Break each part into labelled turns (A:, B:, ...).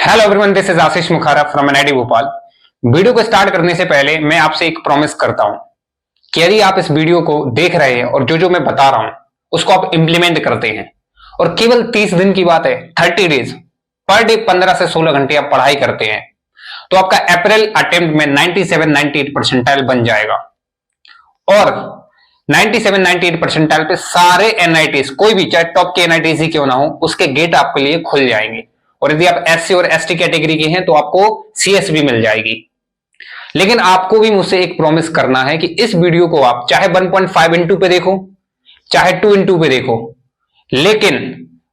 A: Hello everyone, this is Ashish Mukhara from NIT Bhopal. Video को start करने से पहले मैं आपसे एक प्रॉमिस करता हूं कि यदि आप इस वीडियो को देख रहे हैं और जो जो मैं बता रहा हूं उसको आप इंप्लीमेंट करते हैं और केवल 30 दिन की बात है, 30 डेज पर डे 15 से 16 घंटे आप पढ़ाई करते हैं तो आपका अप्रैल अटेम्प्ट में 97-98 परसेंटाइल बन जाएगा। और 97-98 परसेंटाइल पे सारे एनआईटीज, कोई भी चाहे टॉप के एनआईटीज ही क्यों ना हो, उसके गेट आपके लिए खुल जाएंगे। और यदि आप एससी और एसटी कैटेगरी के हैं तो आपको सीएस भी मिल जाएगी। लेकिन आपको भी मुझसे एक प्रॉमिस करना है कि इस वीडियो को आप चाहे 1.5 इंटू पे देखो, चाहे 2 इंटू पे देखो, लेकिन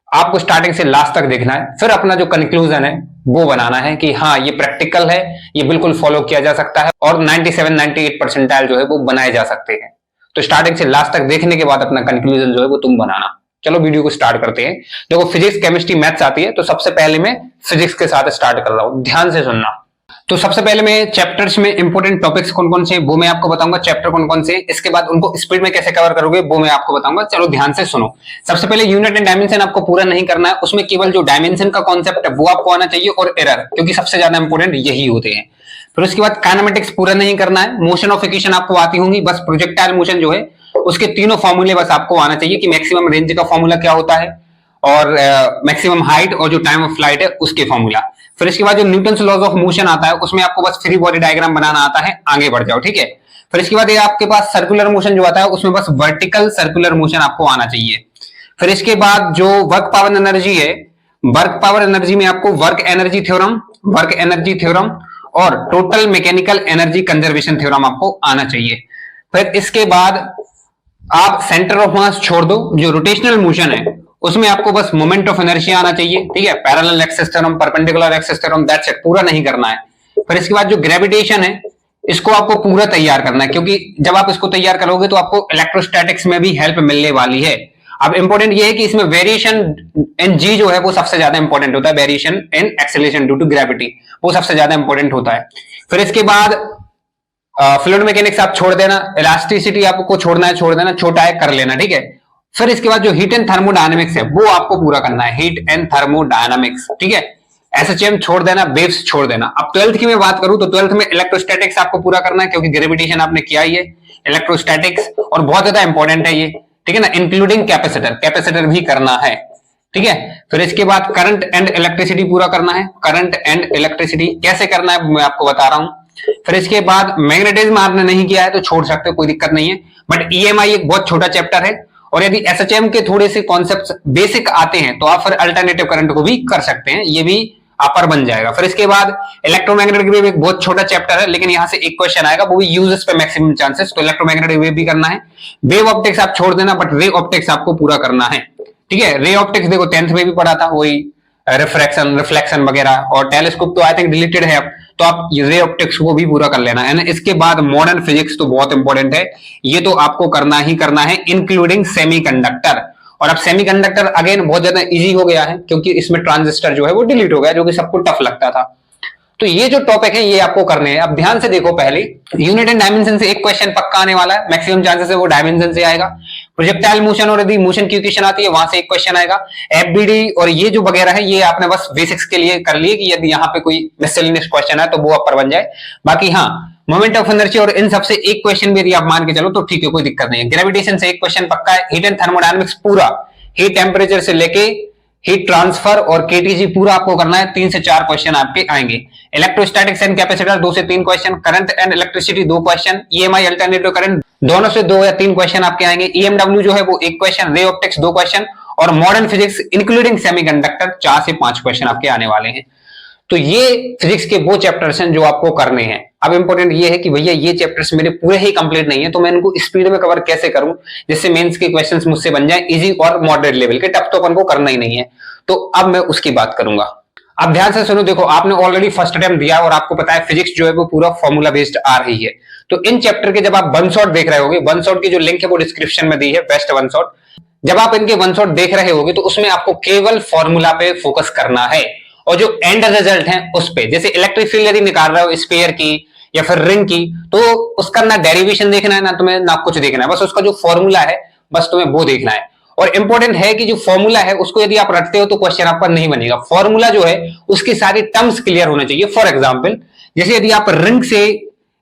A: आपको स्टार्टिंग से लास्ट तक देखना है। फिर अपना जो कंक्लूजन है वो बनाना है कि हाँ, ये प्रैक्टिकल है, ये बिल्कुल फॉलो किया जा सकता है और 97-98 परसेंटाइल जो है वो बनाए जा सकते हैं। तो स्टार्टिंग से लास्ट तक देखने के बाद अपना कंक्लूजन जो है वो तुम बनाना। चलो वीडियो को स्टार्ट करते हैं। देखो, फिजिक्स, केमिस्ट्री, मैथ्स आती है तो सबसे पहले मैं फिजिक्स के साथ स्टार्ट कर रहा हूं, ध्यान से सुनना। तो सबसे पहले मैं चैप्टर्स में इंपॉर्टेंट टॉपिक्स कौन कौन से वो मैं आपको बताऊंगा, चैप्टर कौन कौन से, इसके बाद उनको स्पीड में कैसे कवर करोगे वो मैं आपको बताऊंगा। चलो ध्यान से सुनो। सबसे पहले यूनिट एंड डायमेंशन आपको पूरा नहीं करना है, उसमें केवल जो डायमेंशन का कॉन्सेप्ट है वो आपको आना चाहिए और एरर, क्योंकि सबसे ज्यादा इंपॉर्टेंट यही होते हैं। फिर उसके बाद काइनेमेटिक्स पूरा नहीं करना है। मोशन ऑफ इक्वेशन आपको आती होंगी, बस प्रोजेक्टाइल मोशन जो है उसके तीनों फॉर्मूले बस आपको आना चाहिए कि मैक्सिमम रेंज का फॉर्मूला क्या होता है और मैक्सिमम हाइट और जो टाइम ऑफ फ्लाइट है उसके फॉर्मूला। फिर इसके बाद जो न्यूटन्स लॉज ऑफ मोशन आता है उसमें आपको बस फ्री बॉडी डायग्राम बनाना आता है, आगे बढ़ जाओ, ठीक है। फिर इसके बाद ये आपके पास सर्कुलर मोशन जो आता है उसमें बस वर्टिकल सर्कुलर मोशन आपको आना चाहिए। फिर इसके बाद जो वर्क पावर एनर्जी है, वर्क पावर एनर्जी में आपको वर्क एनर्जी थ्योरम और total mechanical energy conservation theorem आपको आना चाहिए। फिर इसके बाद आप सेंटर ऑफ मास छोड़ दो, जो रोटेशनल मोशन है उसमें आपको बस मोमेंट ऑफ इनर्शिया आना चाहिए, ठीक है। Parallel axis theorem, perpendicular axis theorem, that's it, पूरा नहीं करना है। फिर इसके बाद जो ग्रेविटेशन है इसको आपको पूरा तैयार करना है, क्योंकि जब आप इसको तैयार करोगे तो आपको इलेक्ट्रोस्टैटिक्स में भी हेल्प मिलने वाली है। अब इंपॉर्टेंट ये है कि इसमें वेरिएशन इन जी जो है वो सबसे ज्यादा इंपॉर्टेंट होता है, variation in acceleration due to gravity वो सबसे ज्यादा इंपॉर्टेंट होता है। फिर इसके बाद फ्लूइड मैकेनिक्स आप छोड़ देना, इलास्टिसिटी आपको छोड़ना है, छोड़ देना, छोटा है कर लेना, ठीक है। फिर इसके बाद जो हीट एंड थर्मोडायनामिक्स है वो आपको पूरा करना है, हीट एंड थर्मोडायनामिक्स, ठीक है। एसएचएम छोड़ देना, वेव्स छोड़ देना। अब 12th की मैं बात करूं तो 12th में इलेक्ट्रोस्टैटिक्स आपको पूरा करना है, क्योंकि ग्रेविटेशन आपने किया ही है, इलेक्ट्रोस्टैटिक्स और बहुत ज्यादा इंपॉर्टेंट है ये, ठीक है ना। इंक्लूडिंग कैपेसिटर भी करना है, ठीक है। फिर इसके बाद करंट एंड इलेक्ट्रिसिटी पूरा करना है। करंट एंड इलेक्ट्रिसिटी कैसे करना है मैं आपको बता रहा हूं। फिर इसके बाद मैग्नेटिज्म आपने नहीं किया है तो छोड़ सकते हो, कोई दिक्कत नहीं है, बट ईएमआई एक बहुत छोटा चैप्टर है। और यदि एसएचएम के थोड़े से कॉन्सेप्ट्स बेसिक आते हैं तो आप फिर अल्टरनेटिव करंट को भी कर सकते हैं, ये भी अपर बन जाएगा। फिर इसके बाद इलेक्ट्रोमैग्नेटिक वेव एक बहुत छोटा चैप्टर है, लेकिन यहां से एक क्वेश्चन आएगा, वो भी यूजेस पे मैक्सिमम चांसेस, तो इलेक्ट्रोमैग्नेटिक वेव भी करना है। वेव ऑप्टिक्स आप छोड़ देना, बट रे ऑप्टिक्स आपको पूरा करना है, ठीक है। रे ऑप्टिक्स देखो 10th में भी पढ़ा था, वही रिफ्रैक्शन, रिफ्लेक्शन वगैरह, और टेलीस्कोप तो आई थिंक डिलीटेड है अब, तो आप रे ऑप्टिक्स को भी पूरा कर लेना है। इसके बाद मॉडर्न फिजिक्स तो बहुत इंपॉर्टेंट है, ये तो आपको करना ही करना है, इंक्लूडिंग सेमीकंडक्टर। और अब सेमीकंडक्टर अगेन बहुत ज्यादा इजी हो गया है, क्योंकि इसमें ट्रांजिस्टर जो है वो डिलीट हो गया, जो कि सबको टफ लगता था। तो ये जो टॉपिक है ये आपको करने हैं। अब ध्यान से देखो, पहले यूनिट एंड डायमेंशन से एक क्वेश्चन पक्का आने वाला है, मैक्सिमम चांसेस है वो डायमेंशन से आएगा। प्रोजेक्टाइल मोशन और यदि मोशन की इक्वेशन आती है वहां से एक क्वेश्चन आएगा। एफबीडी और ये जो वगैरह है ये आपने बस बेसिक्स के लिए कर लिए कि यदि यहाँ पे कोई मिससेलेनियस क्वेश्चन है तो वो अपर बन जाए। बाकी हाँ, मोमेंट ऑफ इनर्शिया और इन सबसे एक क्वेश्चन भी यदि आप मान के चलो तो ठीक है, कोई दिक्कत नहीं है। ग्रेविटेशन से एक क्वेश्चन पक्का है। हीट एंड थर्मोडायनामिक्स पूरा, हीट टेम्परेचर से लेके हीट ट्रांसफर और केटीजी पूरा आपको करना है, 3 से 4 क्वेश्चन आपके आएंगे। इलेक्ट्रोस्टैटिक्स एंड कैपेसिटर 2 से 3 question, current and electricity 2 question, EMI alternative current दोनों से 2 या 3 क्वेश्चन आपके आएंगे। ईएमडब्ल्यू जो है वो 1 क्वेश्चन, रे ऑप्टिक्स 2 क्वेश्चन और मॉडर्न फिजिक्स इंक्लूडिंग सेमीकंडक्टर 4 से 5 क्वेश्चन आपके आने वाले हैं। तो ये फिजिक्स के वो चैप्टर्स हैं जो आपको करने हैं। अब इंपॉर्टेंट ये है कि भैया ये चैप्टर्स मेरे पूरे ही कंप्लीट नहीं है, तो मैं इनको स्पीड में कवर कैसे करूं जिससे मेंस के क्वेश्चंस मुझसे बन जाए इजी और मॉडरेट लेवल के, टफ तो अपन को करना ही नहीं है। तो अब मैं उसकी बात करूंगा। अब ध्यान से सुनो, देखो आपने ऑलरेडी फर्स्ट अटेम्प्ट दिया और आपको पता है फिजिक्स जो है वो पूरा फॉर्मूला बेस्ड आ रही है। तो इन चैप्टर के जब आप वन शॉट देख रहे होगे, वन शॉट की जो लिंक है वो डिस्क्रिप्शन में दी है, बेस्ट वन शॉट, जब आप इनके वन शॉट देख रहे होगे तो उसमें आपको केवल फॉर्मूला पे फोकस करना है और जो एंड रिजल्ट है उस पे। जैसे इलेक्ट्रिक फील्ड यदि निकाल रहे हो स्फीयर की या फिर रिंग की, तो उसका ना डेरिवेशन देखना है, ना तुम्हें ना कुछ देखना है, बस उसका जो फॉर्मूला है बस तुम्हें वो देखना है। और इंपॉर्टेंट है कि जो फॉर्मूला है उसको यदि आप रटते हो तो क्वेश्चन आपका नहीं बनेगा। फॉर्मूला जो है उसकी सारी टर्म्स क्लियर होना चाहिए। फॉर एग्जाम्पल, जैसे यदि आप रिंग से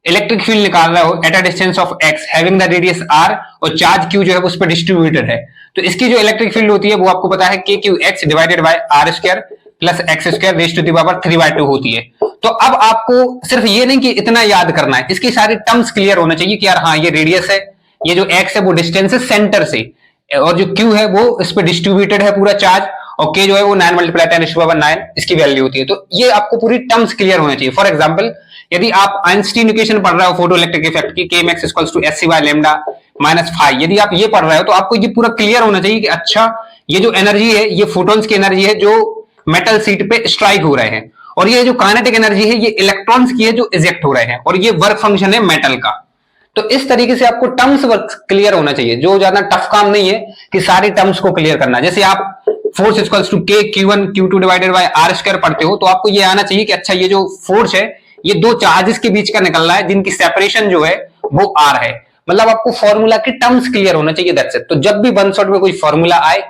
A: इलेक्ट्रिक फील्ड निकाल रहे हो at a distance of x having the radius r और चार्ज क्यू जो है उस पर डिस्ट्रीब्यूटेड है, तो इसकी जो इलेक्ट्रिक फील्ड होती है वो आपको पता है के q x divided by r square plus x square raise to the power 3/2 होती है। तो अब आपको सिर्फ ये नहीं कि इतना याद करना है, इसकी सारी टर्म्स क्लियर होना चाहिए कि यार हाँ ये रेडियस है, ये जो एक्स है वो डिस्टेंस है सेंटर से, और जो क्यू है वो इस पर डिस्ट्रीब्यूटेड है पूरा चार्ज, और के जो है वो 9 × 10⁻⁹ इसकी वैल्यू होती है। तो ये आपको पूरी टर्म्स क्लियर होना चाहिए। फॉर एग्जांपल, यदि आप आइंस्टीन इक्वेशन पढ़ रहे हो फोटो इलेक्ट्रिक इफेक्ट की kmax = sc/λ - phi, यदि आप ये पढ़ रहे हो तो आपको ये पूरा क्लियर होना चाहिए कि अच्छा ये जो एनर्जी है ये फोटॉन्स की एनर्जी है जो मेटल शीट पे स्ट्राइक हो रहे हैं, और ये जो काइनेटिक एनर्जी है ये इलेक्ट्रॉन्स की है जो इजेक्ट हो रहे हैं, और ये वर्क फंक्शन है मेटल का। तो इस तरीके से आपको टर्म्स वर्क क्लियर होना चाहिए, जो ज्यादा टफ काम नहीं है कि सारी टर्म्स को क्लियर करना। जैसे आप force = k q1 q2 divided by r square पढ़ते हो तो आपको ये आना चाहिए कि अच्छा ये जो फोर्स है ये दो चार्जेस के बीच का निकल रहा है जिनकी सेपरेशन जो है वो r है। मतलब आपको फॉर्मूला की टर्म्स क्लियर होना चाहिए, दैट्स इट। तो जब भी वन शॉट में कोई फॉर्मूला आए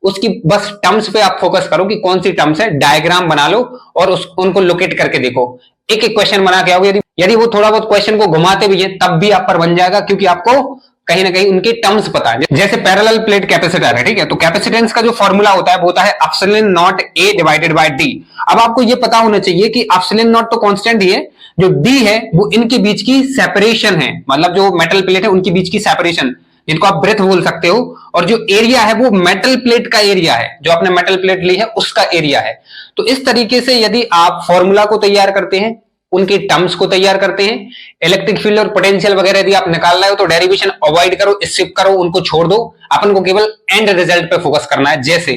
A: उसकी बस टर्म्स पे आप फोकस करो कि कौन सी टर्म्स है, डायग्राम बना लो और उनको लोकेट करके देखो। एक एक क्वेश्चन बना के आओगे, यदि वो थोड़ा बहुत क्वेश्चन को घुमाते भी है तब भी आप पर बन जाएगा, क्योंकि आपको कहीं ना कहीं उनकी टर्म्स पता है। जैसे पैरेलल प्लेट कैपेसिटर है, ठीक है, तो कैपेसिटेंस का जो फॉर्मूला होता है वो होता है ε0 a डिवाइडेड बाय d। अब आपको ये पता होना चाहिए कि ε0 तो कांस्टेंट ही है, जो d है वो इनके बीच की सेपरेशन है, मतलब जो मेटल प्लेट है उनकी बीच की सेपरेशन, जिनको आप ब्रेथ बोल सकते हो, और जो एरिया है वो मेटल प्लेट का एरिया है, जो आपने मेटल प्लेट ली है उसका एरिया है। तो इस तरीके से यदि आप फॉर्मूला को तैयार करते हैं, उनकी टर्म्स को तैयार करते हैं, इलेक्ट्रिक फील्ड और पोटेंशियल वगैरह यदि आप निकाल रहे हो तो डेरिवेशन अवॉइड करो, स्किप करो, उनको छोड़ दो, अपन को केवल एंड रिजल्ट पे फोकस करना है। जैसे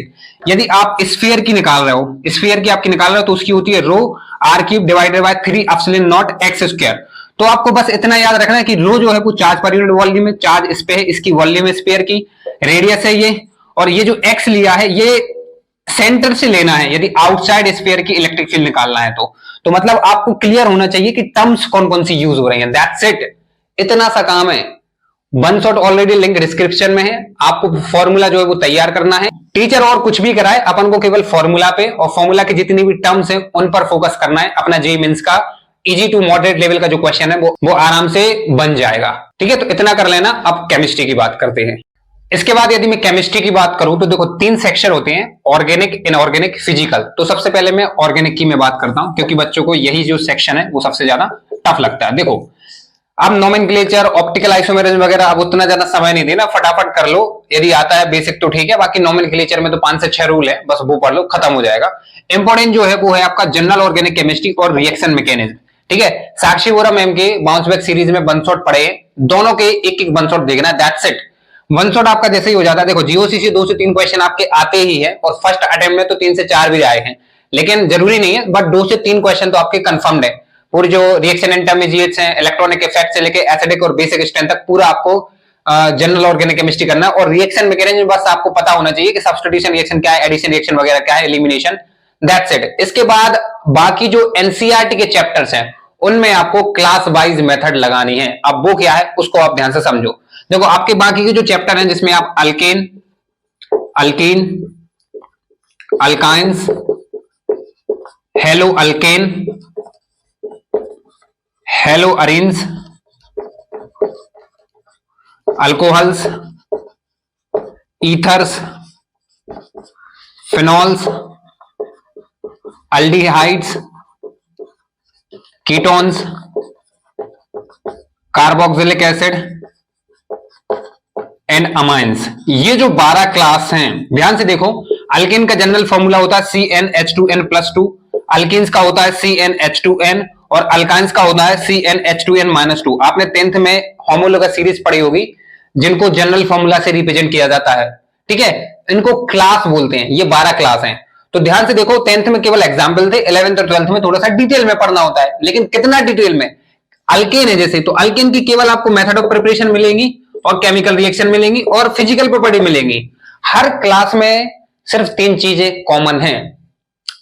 A: यदि आप स्फीयर की निकाल रहे हो, स्फीयर की आपकी निकाल रहे हो तो उसकी होती है rho r³ divided by 3ε0 x square. तो आपको बस इतना याद रखना है कि रो जो है वो चार्ज पर यूनिट वॉल्यूम में, चार्ज इस पे है, इसकी वॉल्यूम है स्फीयर की, रेडियस है ये, और ये जो x लिया है ये सेंटर से लेना है यदि आउटसाइड स्फीयर की इलेक्ट्रिक फील्ड निकालना है तो मतलब आपको क्लियर होना चाहिए कि टर्म्स कौन कौन सी यूज हो रही हैं, दैट्स इट। इतना सा काम है। One shot already link description में है, आपको फॉर्मूला जो है वो तैयार करना है। टीचर और कुछ भी कराए, अपन को केवल फॉर्मूला पे और फॉर्मूला की जितनी भी टर्म्स है उन पर फोकस करना है। अपना जेईई मेंस का इजी टू मॉडरेट लेवल का जो क्वेश्चन है वो आराम से बन जाएगा, ठीक है। तो इतना कर लेना। अब केमिस्ट्री की बात करते हैं। इसके बाद यदि मैं केमिस्ट्री की बात करूं तो देखो 3 सेक्शन होते हैं, ऑर्गेनिक, इनऑर्गेनिक, फिजिकल। तो सबसे पहले मैं ऑर्गेनिक की मैं बात करता हूं, क्योंकि बच्चों को यही जो सेक्शन है वो सबसे ज्यादा टफ लगता है। देखो अब नोमेनक्लेचर, ऑप्टिकल आइसोमेरिज्म वगैरह अब उतना ज्यादा समय नहीं देना, फटाफट कर लो। यदि आता है बेसिक तो ठीक है, बाकी नोमेनक्लेचर में तो 5 से 6 रूल है, बस वो पढ़ लो, खत्म हो जाएगा। इंपॉर्टेंट जो है वो है आपका जनरल ऑर्गेनिक केमिस्ट्री और रिएक्शन मैकेनिज्म, ठीक है। साक्षी वोरा मैम के बाउंस बैक सीरीज में वन शॉट पढ़े, दोनों के एक एक वन शॉट देखना, दैट्स इट। वन शॉट आपका जैसे ही हो जाता है, देखो जीओसी से 2 से 3 क्वेश्चन आपके आते ही है, और फर्स्ट अटेम्प्ट में तो 3 से 4 भी आए हैं, लेकिन जरूरी नहीं है, बट 2 से 3 क्वेश्चन तो आपके कंफर्म्ड है। पूरी जो रिएक्शन इंटरमीडिएट्स हैं, इलेक्ट्रॉनिक इफेक्ट से लेके एसिडिक और बेसिक स्ट्रेंथ तक पूरा आपको जनरल ऑर्गेनिक केमिस्ट्री करना है। और रिएक्शन मैकेनिज्म बस आपको पता होना चाहिए कि सब्स्टिट्यूशन रिएक्शन क्या है, एडिशन रिएक्शन वगैरह क्या है, एलिमिनेशन, दैट्स इट। इसके बाद बाकी जो एनसीईआरटी के चैप्टर्स हैं उनमें आपको क्लास वाइज मेथड लगानी है। अब वो क्या है उसको आप ध्यान से समझो। देखो आपके बाकी के जो चैप्टर हैं जिसमें आप alkane, alkyne, alkynes, hello alkane, hello arenes, alcohols, ethers, phenols, aldehydes, ketones, carboxylic acid and amines, ये जो 12 क्लास हैं ध्यान से देखो। अल्केन का जनरल फॉर्मूला होता है CnH2n+2, अल्कीन्स का होता है CnH2n, और अल्काइंस का होता है CnH2n-2। आपने 10th में होमोलोगस सीरीज पढ़ी होगी जिनको जनरल फॉर्मूला से रिप्रेजेंट किया जाता है, ठीक है। इनको क्लास बोलते हैं, ये 12 क्लास हैं। तो ध्यान से देखो 10th में केवल एग्जाम्पल थे, 11th और 12th में थोड़ा सा डिटेल में पढ़ना होता है, लेकिन कितना डिटेल में। अल्केन है जैसे, तो अल्केन की केवल आपको मेथड ऑफ प्रिपरेशन मिलेंगी और केमिकल रिएक्शन मिलेंगी और फिजिकल प्रॉपर्टी मिलेंगी। हर क्लास में सिर्फ 3 चीजें कॉमन हैं।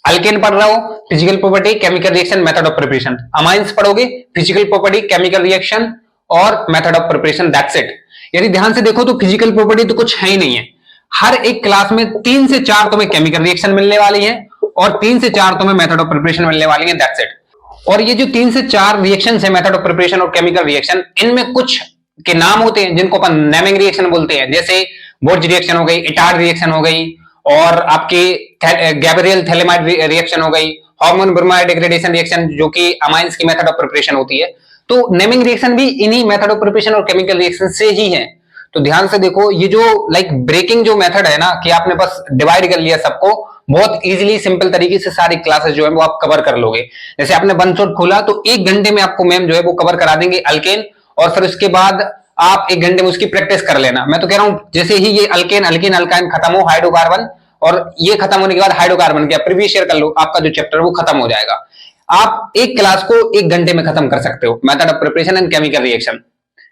A: अल्केन पढ़ रहा हो, physical property, chemical reaction, method of preparation. Amines पढ़ोगे, फिजिकल प्रॉपर्टी, केमिकल रिएक्शन और method of preparation, that's it. यदि ध्यान से देखो तो फिजिकल प्रॉपर्टी तो कुछ है ही नहीं है। हर एक क्लास में 3 से 4 तुम्हें केमिकल रिएक्शन मिलने वाली है और 3 से 4 तुम्हें मेथड ऑफ प्रिपरेशन मिलने वाली है, दैट्स इट। और ये जो 3 से 4 रिएक्शन है, मेथड ऑफ प्रिपरेशन और केमिकल रिएक्शन, इनमें कुछ के नाम होते हैं जिनको अपन नेमिंग रिएक्शन बोलते हैं, जैसे बोर्ज रिएक्शन हो गई, इटार्ड रिएक्शन हो गई, और आपकी गैब्रियल थैलेमाइड रिएक्शन हो गई, हार्मोन ब्रोमाइड डिग्रेडेशन रिएक्शन जो कि अमाइंस की मेथड ऑफ प्रिपरेशन होती है। तो नेमिंग रिएक्शन भी इन्हीं मेथड ऑफ प्रिपरेशन और केमिकल रिएक्शन से ही है। तो ध्यान से देखो, ये जो ब्रेकिंग जो मेथड है ना, कि आपने बस डिवाइड कर लिया सबको, बहुत इजीली सिंपल तरीके से सारी क्लासेस जो है वो आप कवर कर लोगे। जैसे आपने वन शॉट खोला तो 1 घंटे में आपको मैम जो है वो कवर करा देंगे अल्केन, और फिर उसके बाद आप 1 घंटे में उसकी प्रैक्टिस कर लेना। मैं तो कह रहा हूं जैसे ही ये अल्केन अल्किन अल्काइन खत्म हो, हाइड्रोकार्बन, और ये खत्म होने के बाद हाइड्रोकार्बन क्या प्रीवियस ईयर कर लो, आपका जो चैप्टर वो खत्म हो जाएगा। आप एक क्लास को 1 घंटे में खत्म कर सकते हो, method of preparation and chemical reaction.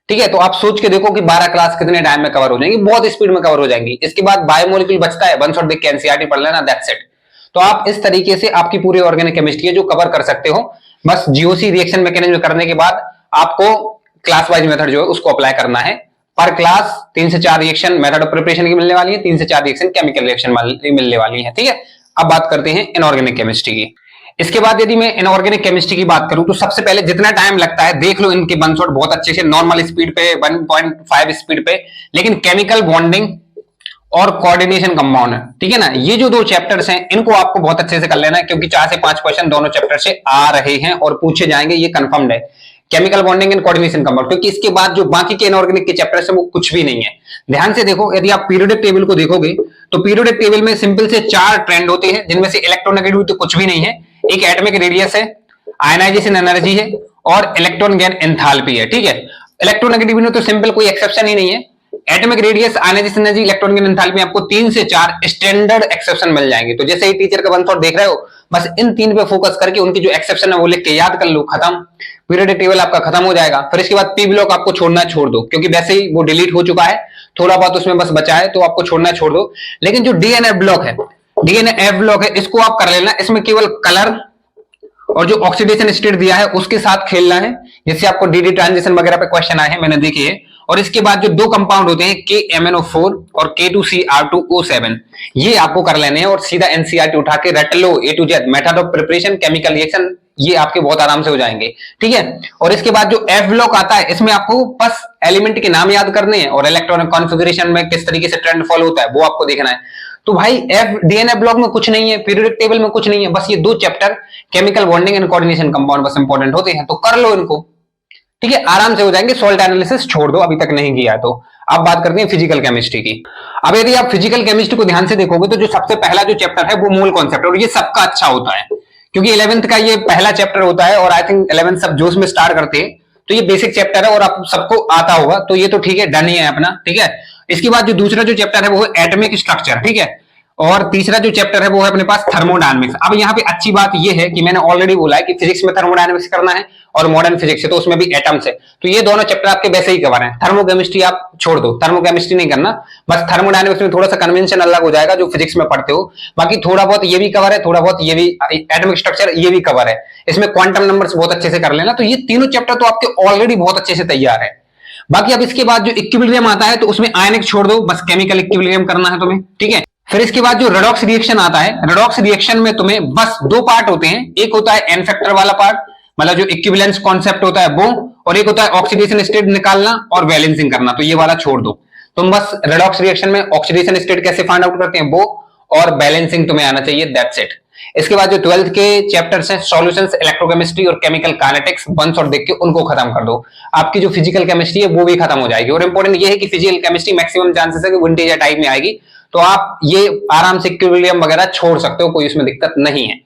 A: ठीक है, तो आप सोच के देखो कि 12 क्लास कितने टाइम में कवर हो जाएंगी, बहुत स्पीड में कवर हो जाएंगी। इसके बाद बायोमोलिक्यूल बचता है, वन शॉट देख के एनसीईआरटी पढ़ लेना, दैट्स इट। तो आप इस तरीके से आपकी पूरी ऑर्गेनिक केमिस्ट्री है जो कवर कर सकते हो। बस जीओसी रिएक्शन मैकेनिज्म करने के बाद आपको क्लास वाइज मेथड जो है उसको अप्लाई करना है। पर क्लास 3 से 4 रिएक्शन मेथड ऑफ प्रिपरेशन की मिलने वाली है, 3 से 4 रिएक्शन केमिकल रिएक्शन मिलने वाली है। ठीक है, अब बात करते हैं इनऑर्गेनिक केमिस्ट्री की। इसके बाद यदि मैं इनऑर्गेनिक केमिस्ट्री की बात करूं तो सबसे पहले जितना टाइम लगता है देख लो इनके वन शॉट बहुत अच्छे से, नॉर्मल स्पीड पे 1.5 स्पीड पे, लेकिन केमिकल बॉन्डिंग और कोऑर्डिनेशन कंपाउंड है। ठीक है ना, ये जो 2 चैप्टर्स हैं इनको आपको बहुत अच्छे से कर लेना है, क्योंकि 4 से 5 क्वेश्चन दोनों चैप्टर से आ रहे हैं और पूछे जाएंगे, ये कंफर्म्ड है। Chemical bonding and coordination compound, क्योंकि इसके बाद जो बाकी के इनऑर्गेनिक के चैप्टर्स हैं वो कुछ भी नहीं है। ध्यान से देखो, यदि आप पीरियोडिक टेबल को देखोगे तो पीरियोडिक टेबल में सिंपल से 4 ट्रेंड होते हैं, जिनमें से इलेक्ट्रोनेगेटिव तो कुछ भी नहीं है, एक एटॉमिक रेडियस है, आयनाइजेशन एनर्जी है और इलेक्ट्रॉन गेन एंथैल्पी है। ठीक है, इलेक्ट्रोनेगेटिव में तो सिंपल कोई एक्सेप्शन ही नहीं है। Atomic radius, ionisation energy, electron gain enthalpy, आपको 3 से 4 स्टैंडर्ड एक्सेप्शन मिल जाएंगे। तो जैसे ही टीचर का वन शॉट देख रहे हो, बस इन 3 पे फोकस करके उनकी जो एक्सेप्शन है वो लिख के याद कर लो, खत्म, पीरियोडिक टेबल आपका खत्म हो जाएगा। फिर इसके बाद पी ब्लॉक आपको छोड़ना छोड़ दो, क्योंकि वैसे ही वो डिलीट हो चुका है, थोड़ा बहुत उसमें बस बचा है तो आपको छोड़ना छोड़ दो। लेकिन जो डीएनए ब्लॉक है, डीएनए ब्लॉक है, इसको आप कर लेना। इसमें केवल कलर और जो ऑक्सीडेशन स्टेट दिया है उसके साथ खेलना है, जैसे आपको डीडी ट्रांजिशन वगैरह पे क्वेश्चन आए हैं, मैंने देखे है। और इसके बाद जो 2 कंपाउंड होते हैं KMnO4 और K2CR2O7, ये आपको कर लेने हैं और सीधा एनसीईआरटी उठा के रट लो A to Z, method of preparation, chemical reaction, ये आपके बहुत आराम से हो जाएंगे। ठीक है, और इसके बाद जो F ब्लॉक आता है, इसमें आपको बस एलिमेंट के नाम याद करने हैं और इलेक्ट्रॉनिक कॉन्फ़िगरेशन में किस तरीके से ट्रेंड फॉलो होता है वो आपको देखना है। तो भाई डीएनए ब्लॉक में कुछ नहीं है, पीरियोडिक टेबल में कुछ नहीं है, बस ये 2 chapter chemical bonding and coordination compound बस इंपॉर्टेंट होते हैं, तो कर लो इनको। ठीक है, आराम से हो जाएंगे। सॉल्ट एनालिसिस छोड़ दो, अभी तक नहीं किया है। तो अब बात करते हैं फिजिकल केमिस्ट्री की। अब यदि आप फिजिकल केमिस्ट्री को ध्यान से देखोगे तो जो सबसे पहला जो चैप्टर है वो मोल कॉन्सेप्ट, और ये सबका अच्छा होता है क्योंकि 11th का ये पहला चैप्टर होता है, और आई थिंक 11th सब जोश में स्टार्ट करते हैं, तो ये बेसिक चैप्टर है और आप सबको आता होगा, तो ये तो ठीक है, डन ही है अपना। ठीक है, इसके बाद जो दूसरा जो चैप्टर है वो है एटॉमिक स्ट्रक्चर। ठीक है, और तीसरा जो चैप्टर है वो है अपने पास थर्मोडायनेमिक्स। अब यहाँ पे अच्छी बात ये है कि मैंने ऑलरेडी बोला है कि फिजिक्स में थर्मोडायनेमिक्स करना है और मॉडर्न फिजिक्स है तो उसमें भी एटम्स है, तो ये दोनों चैप्टर आपके वैसे ही कवर हैं। थर्मोकेमिस्ट्री आप छोड़ दो, थर्मोकेमिस्ट्री नहीं करना, बस थर्मोडायनेमिक्स में थोड़ा सा कन्वेंशन अलग हो जाएगा जो फिजिक्स में पढ़ते हो, बाकी थोड़ा बहुत ये भी कवर है, थोड़ा बहुत ये भी, एटॉमिक स्ट्रक्चर ये भी कवर है, इसमें क्वांटम नंबर्स बहुत अच्छे से कर लेना। तो ये तीनों चैप्टर तो आपके ऑलरेडी बहुत अच्छे से तैयार है। बाकी अब इसके बाद जो इक्विलिब्रियम आता है तो उसमें आयनिक छोड़ दो, बस केमिकल इक्विलिब्रियम करना है तुम्हें। ठीक है, फिर इसके बाद जो रेडॉक्स रिएक्शन आता है, रेडॉक्स रिएक्शन में तुम्हें बस 2 पार्ट होते हैं, एक होता है एन फैक्टर वाला पार्ट, मतलब जो इक्विवेलेंस कॉन्सेप्ट होता है वो, और एक होता है ऑक्सीडेशन स्टेट निकालना और बैलेंसिंग करना, तो ये वाला छोड़ दो। तुम बस रेडॉक्स रिएक्शन में ऑक्सीडेशन स्टेट कैसे फाइंड आउट करते हैं वो, और बैलेंसिंग तुम्हें आना चाहिए, दैट्स इट। इसके बाद जो 12th के चैप्टर्स हैं, सॉल्यूशंस, इलेक्ट्रोकेमिस्ट्री और केमिकल काइनेटिक्स, वन शॉट देख के उनको खत्म कर दो, आपकी जो फिजिकल केमिस्ट्री है वो भी खत्म हो जाएगी। और इंपॉर्टेंट ये है कि फिजिकल केमिस्ट्री मैक्सिमम चांसेस है कि विंटेज या टाइप में आएगी, तो आप ये आराम से इक्विलिब्रियम वगैरह छोड़ सकते हो, कोई इसमें दिक्कत नहीं है।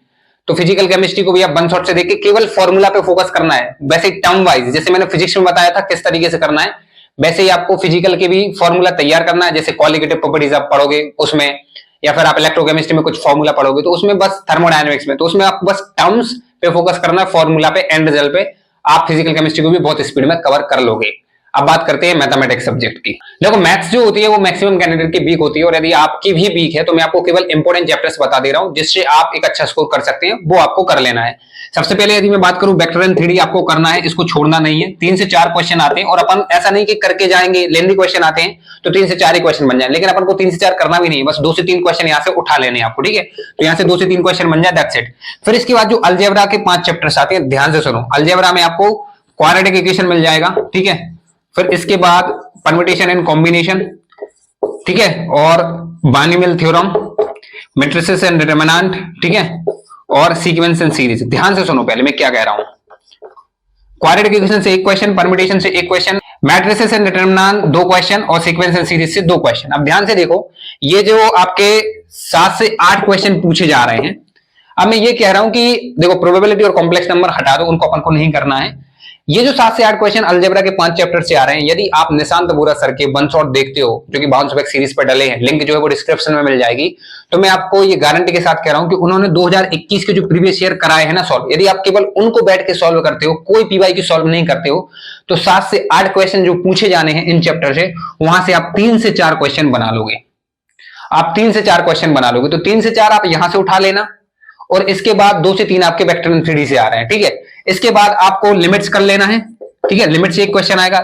A: तो फिजिकल केमिस्ट्री को भी आप वन शॉट से देख के केवल फॉर्मूला पे फोकस करना है, वैसे टर्म वाइज, जैसे मैंने फिजिक्स में बताया था किस तरीके से करना है, वैसे ही आपको फिजिकल के भी फॉर्मूला तैयार करना है। जैसे क्वालिटेटिव प्रॉपर्टीज आप पढ़ोगे उसमें, या फिर आप इलेक्ट्रोकेमिस्ट्री में कुछ फॉर्मूला पढ़ोगे तो उसमें बस थर्मोडायनेमिक्स में, तो उसमें आप बस टर्म्स पे फोकस करना है, फॉर्मूला पे, एंड रिजल्ट पे, आप फिजिकल केमिस्ट्री को भी बहुत स्पीड में कवर कर लोगे। अब बात करते हैं मैथमेटिक्स सब्जेक्ट की। देखो मैथ्स जो होती है वो मैक्सिमम कैंडिडेट की वीक होती है, और यदि आपकी भी वीक है तो मैं आपको केवल इंपॉर्टेंट चैप्टर्स बता दे रहा हूं जिससे आप एक अच्छा स्कोर कर सकते हैं, वो आपको कर लेना है। सबसे पहले यदि मैं बात करूं वेक्टर एंड 3D आपको करना है, इसको छोड़ना नहीं है। 3 से 4 क्वेश्चन आते हैं, और अपन ऐसा नहीं कि करके जाएंगे, लेंदी क्वेश्चन आते हैं तो 3 से 4 ही क्वेश्चन बन जाए, लेकिन अपन को 3 से 4 करना भी नहीं है, बस 2 से 3 क्वेश्चन यहां से उठा लेने हैं आपको, ठीक है। तो यहां से 2 से 3 क्वेश्चन बन जाए, दैट्स इट। फिर इसके बाद जो अलजेब्रा के 5 चैप्टर्स आते हैं, ध्यान से सुनो। अलजेब्रा में आपको क्वाड्रेटिक इक्वेशन मिल जाएगा, ठीक है। फिर इसके बाद परम्यूटेशन एंड कॉम्बिनेशन, ठीक है, और binomial theorem, matrices and determinant, ठीक है, और सीक्वेंस एंड सीरीज। ध्यान से सुनो पहले मैं क्या कह रहा हूं। क्वाड्रेटिक इक्वेशन से 1 क्वेश्चन, परम्यूटेशन से 1 question, matrices and determinant 2 question, और सीक्वेंस एंड सीरीज से 2 क्वेश्चन। अब ध्यान से देखो, ये जो आपके 7 से 8 क्वेश्चन पूछे जा रहे हैं, अब मैं ये कह रहा हूं कि देखो प्रोबेबिलिटी और कॉम्प्लेक्स नंबर हटा दो, उनको अपन को नहीं करना है। ये जो 7 से 8 क्वेश्चन अलजेब्रा के 5 चैप्टर से आ रहे हैं, यदि आप निशांत बोरा सर के वन शॉट देखते हो जो कि बाउंस बैक सीरीज पर डले हैं, लिंक जो है वो डिस्क्रिप्शन में मिल जाएगी, तो मैं आपको ये गारंटी के साथ कह रहा हूं कि उन्होंने 2021 के जो प्रीवियस ईयर कराए हैं ना सॉल्व, यदि आप केवल उनको बैठ के सॉल्व करते हो, कोई पीवाई की सॉल्व नहीं करते हो, तो 7 से 8 क्वेश्चन जो पूछे जाने हैं इन चैप्टर से, वहां से आप 3 से 4 क्वेश्चन बना लोगे। आप 3 से 4 क्वेश्चन बना लोगे, तो 3 से 4 आप यहां से उठा लेना, और इसके बाद 2 से 3 आपके वेक्टर एंड 3D से आ रहे हैं, ठीक है। इसके बाद आपको लिमिट्स कर लेना है, ठीक है। लिमिट से 1 क्वेश्चन आएगा,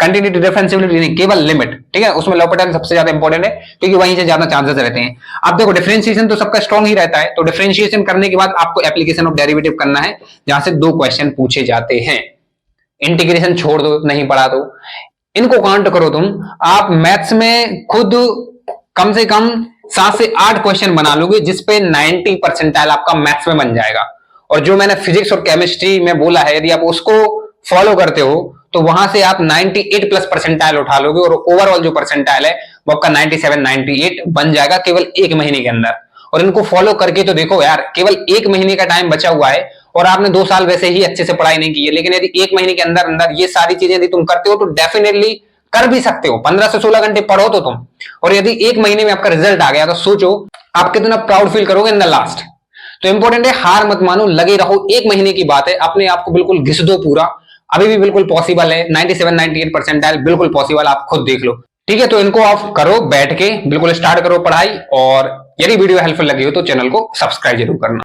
A: कंटिन्यूटी डिफरेंशिएबिलिटी नहीं, केवल लिमिट, ठीक है। उसमें लॉपिटल सबसे ज्यादा इंपॉर्टेंट है क्योंकि वहीं से ज्यादा चांसेस रहते हैं। अब देखो डिफरेंशिएशन तो सबका स्ट्रांग ही रहता है, तो डिफरेंशिएशन करने के बाद आपको एप्लीकेशन ऑफ डेरिवेटिव करना है, जहां से 2 क्वेश्चन पूछे जाते हैं। इंटीग्रेशन छोड़ दो, नहीं पढ़ा तो इनको काउंट करो तुम। आप मैथ्स में खुद कम से कम 7 से 8 क्वेश्चन बना लोगे, जिसपे 90 परसेंटाइल आपका मैथ्स में बन जाएगा। और जो मैंने फिजिक्स और केमिस्ट्री में बोला है, यदि आप उसको फॉलो करते हो तो वहां से आप 98 प्लस परसेंटाइल उठा लोगे, और ओवरऑल जो परसेंटाइल है वो आपका 97 98 बन जाएगा केवल 1 महीने के अंदर। और इनको फॉलो करके तो देखो यार, केवल 1 महीने का टाइम बचा हुआ है, और आपने 2 साल वैसे ही अच्छे से पढ़ाई नहीं की है, लेकिन यदि 1 महीने के अंदर अंदर ये सारी चीजें यदि तुम करते हो तो डेफिनेटली कर भी सकते हो। 15 से 16 घंटे पढ़ो तो तुम, और यदि 1 महीने में आपका रिजल्ट आ गया तो सोचो आप कितना प्राउड फील करोगे इन द लास्ट। तो इंपॉर्टेंट है, हार मत मानो, लगे रहो। 1 महीने की बात है, अपने आप को बिल्कुल घिस दो पूरा, अभी भी बिल्कुल पॉसिबल है। 97 98 परसेंटाइल बिल्कुल पॉसिबल, आप खुद देख लो, ठीक है। तो इनको आप करो बैठ के, बिल्कुल स्टार्ट करो पढ़ाई, और यदि वीडियो हेल्पफुल लगी हो तो चैनल को सब्सक्राइब जरूर करना।